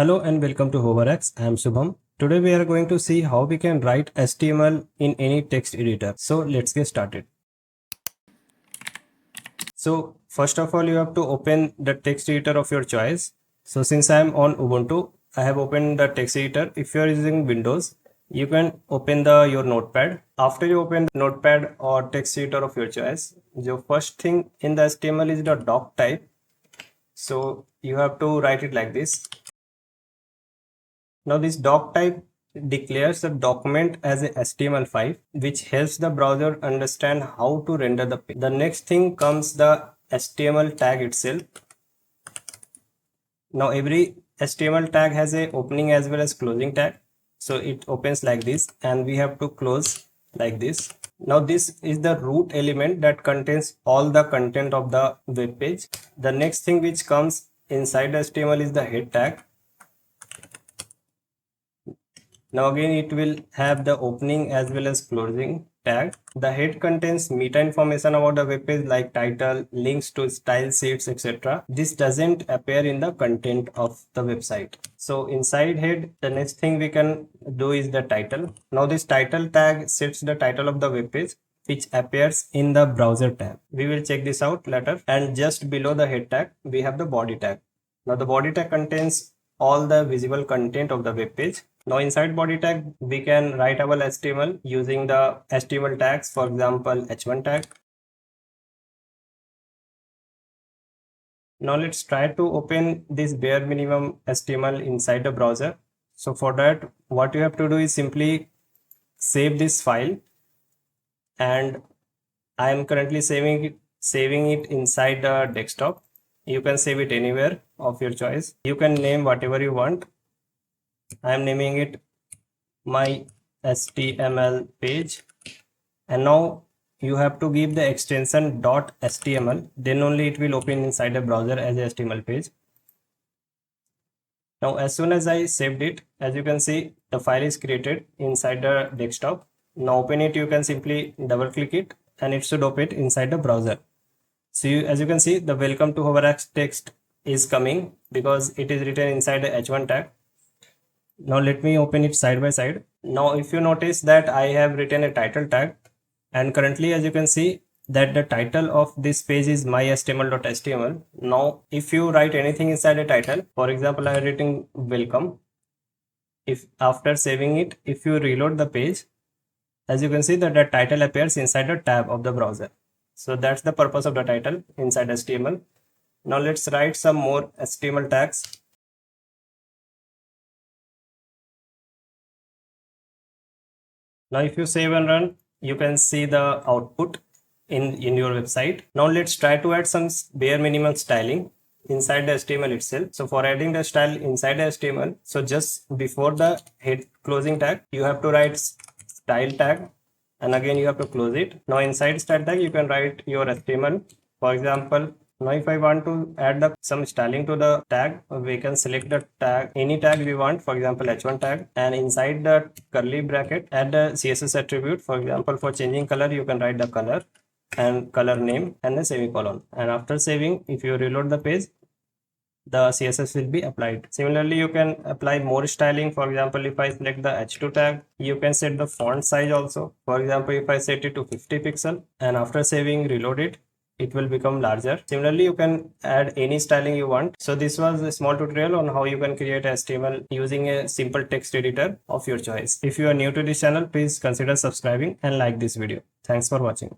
Hello and welcome to HoverX. I am Shubham. Today we are going to see how we can write HTML in any text editor. So let's get started. So first of all, you have to open the text editor of your choice. So since I am on Ubuntu, I have opened the text editor. If you are using Windows, you can open your Notepad. After you open the Notepad or text editor of your choice, the first thing in the HTML is the doc type. So you have to write it like this. Now this doc type declares the document as a HTML file, which helps the browser understand how to render the page. The next thing comes the HTML tag itself. Now every HTML tag has a opening as well as closing tag. So it opens like this and we have to close like this. Now this is the root element that contains all the content of the web page. The next thing which comes inside HTML is the head tag. Now again it will have the opening as well as closing tag. The head contains meta information about the web page like title, links to style sheets, etc. This doesn't appear in the content of the website. So inside head, the next thing we can do is the title. Now this title tag sets the title of the web page, which appears in the browser tab. We will check this out later. And just below the head tag, we have the body tag. Now the body tag contains all the visible content of the web page. Now inside body tag, we can write our HTML using the HTML tags, for example, h1 tag. Now let's try to open this bare minimum HTML inside the browser. So for that, what you have to do is simply save this file, and I am currently saving it inside the desktop. You can save it anywhere of your choice. You can name whatever you want. I am naming it my HTML page, and now you have to give the extension .html, then only it will open inside the browser as a HTML page. Now as soon as I saved it, as you can see, the file is created inside the desktop. Now open it, you can simply double click it and it should open inside the browser. So as you can see, the welcome to HoverX text is coming because it is written inside the h1 tag. Now let me open it side by side. Now if you notice that I have written a title tag, and currently as you can see that the title of this page is my.html. Now if you write anything inside a title, for example I am writing welcome, if after saving it, if you reload the page, as you can see that the title appears inside the tab of the browser. So that's the purpose of the title inside HTML. Now let's write some more HTML tags. Now if you save and run, you can see the output in your website. Now let's try to add some bare minimum styling inside the HTML itself. So for adding the style inside the HTML, so just before the head closing tag, you have to write style tag, and again you have to close it. Now inside style tag, you can write your HTML. For example, now if I want to add some styling to the tag, we can select the tag, any tag we want, for example h1 tag, and inside the curly bracket add the CSS attribute. For example, for changing color, you can write the color and color name and the semicolon. And after saving, if you reload the page, the CSS will be applied. Similarly, you can apply more styling. For example, if I select the h2 tag, you can set the font size also. For example, if I set it to 50 pixel and after saving, reload it, it will become larger. Similarly, you can add any styling you want. So this was a small tutorial on how you can create HTML using a simple text editor of your choice. If you are new to this channel, please consider subscribing and like this video. Thanks for watching.